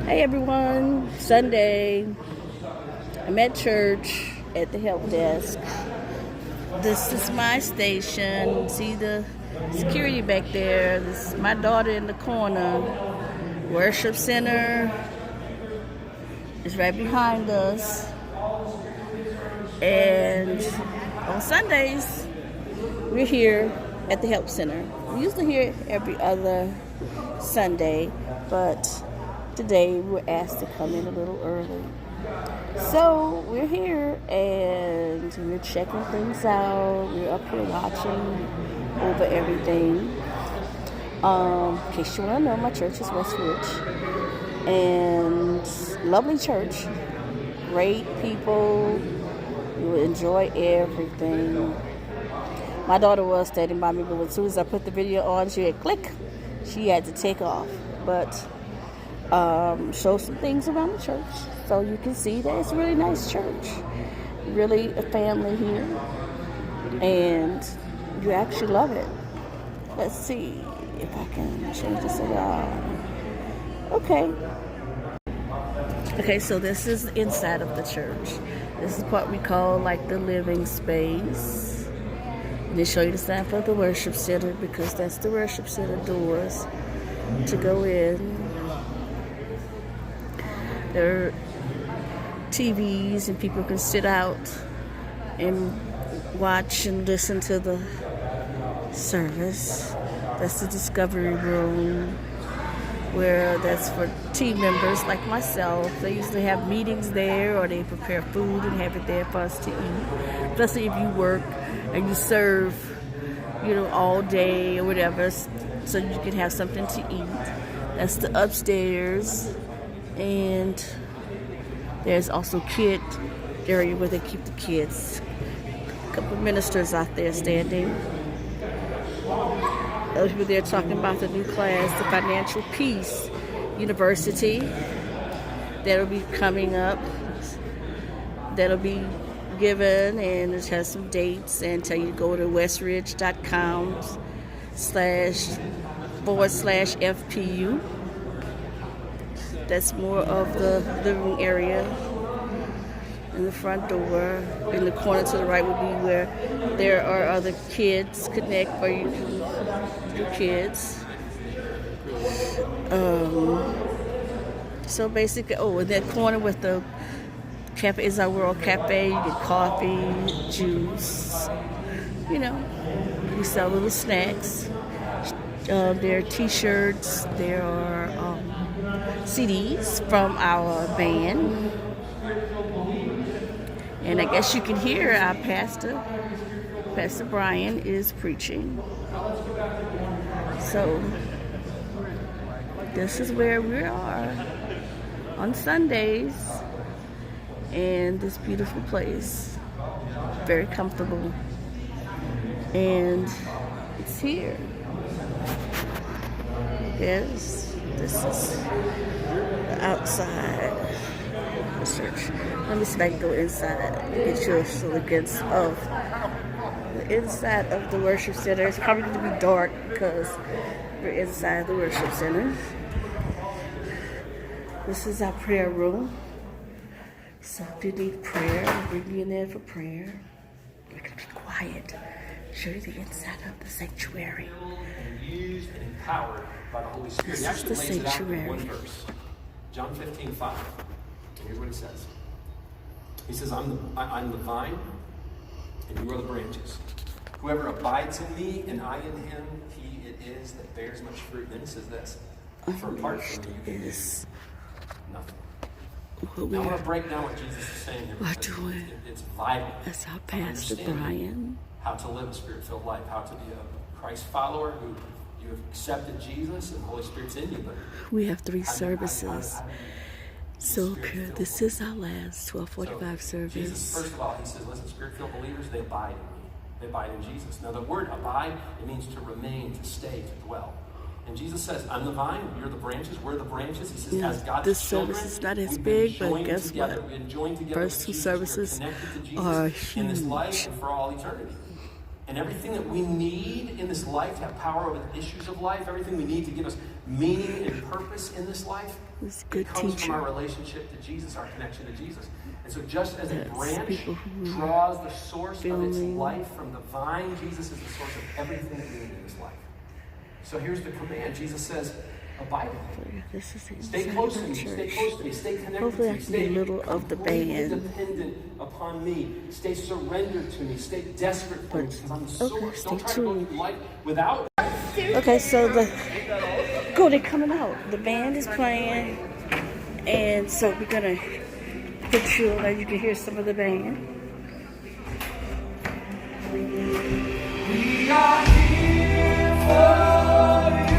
Hey everyone, Sunday. I'm at church at the help desk. This is my station. See the security back there. This is my daughter in the corner. Worship center is right behind us. And on Sundays, we're here at the help center. We usually here every other Sunday, but today we were asked to come in a little early. So we're here and we're checking things out. We're up here watching over everything. In case you want to know, my church is Westridge. And lovely church. Great people. You will enjoy everything. My daughter was standing by me, but as soon as I put the video on, she had click. She had to take off. But show some things around the church so you can see that it's a really nice church. Really a family here. And you actually love it. Let's see if I can change this around. Okay, so this is the inside of the church. This is what we call like the living space. They show you the sign for the worship center because that's the worship center doors to go in. There are TVs and people can sit out and watch and listen to the service. That's the discovery room, where that's for team members like myself. They usually have meetings there, or they prepare food and have it there for us to eat. Especially if you work and you serve, all day or whatever, so you can have something to eat. That's the upstairs. And there's also kid area where they keep the kids. A couple of ministers out there standing. Those people there talking about the new class, the Financial Peace University. That'll be coming up. That'll be given, and it has some dates, and tell you to go to westridge.com//FPU. That's more of the living area. In the front door, in the corner to the right would be where there are other kids connect where you can do kids. So basically, in that corner with the Cafe is Our World Cafe, you get coffee, juice, we sell little snacks. There are t-shirts, there are CDs from our band. And I guess you can hear our Pastor Brian is preaching. So this is where we are on Sundays, and this beautiful place, very comfortable, and it's here. Yes, this is the outside of the church. Let me see if I can go inside and get you a glimpse of the inside of the worship center. It's probably going to be dark because we're inside the worship center. This is our prayer room. So if you need prayer, bring me in there for prayer. You can be quiet. Show you the inside of the sanctuary. Used and empowered by the Holy Spirit. This is the sanctuary. John 15:5. Here's what he says. He says, I'm the vine, and you are the branches. Whoever abides in me, and I in him, he it is that bears much fruit. Then he says this. For apart from me, you can do nothing. Now, I want to break down what Jesus is saying here. It's vital. That's our Pastor Brian. How to live a spirit-filled life, how to be a Christ follower who you have accepted Jesus and the Holy Spirit's in you. But we have 3 services. So this is our last 12:45 service. Jesus, first of all, he says, listen, spirit-filled believers, they abide in me. They abide in Jesus. Now, the word abide, it means to remain, to stay, to dwell. And Jesus says, I'm the vine, you're the branches, we're the branches. He says, as God's this children, service is not as big, but guess together. what? First 2 services are huge. In this life and for all eternity. And everything that we need in this life to have power over the issues of life, everything we need to give us meaning and purpose in this life, He's a good it comes from our teacher. relationship to Jesus, our connection to Jesus. And so just as a Yes, branch people who draws the source of its filming. life from the vine, Jesus is the source of everything that we need in this life. So here's the command. Jesus says, abide in me. This is the Stay inside close of to the me. Stay church. close to me. Stay connected Hopefully to I me. can be Stay a little of the completely band. dependent upon me. Stay surrendered to me. Stay desperate for me But, because I'm the okay, source. stay Don't try to go tuned. through life without. Okay, so they're coming out. The band is playing, and so we're gonna put you on. You can hear some of the band. We are here for you.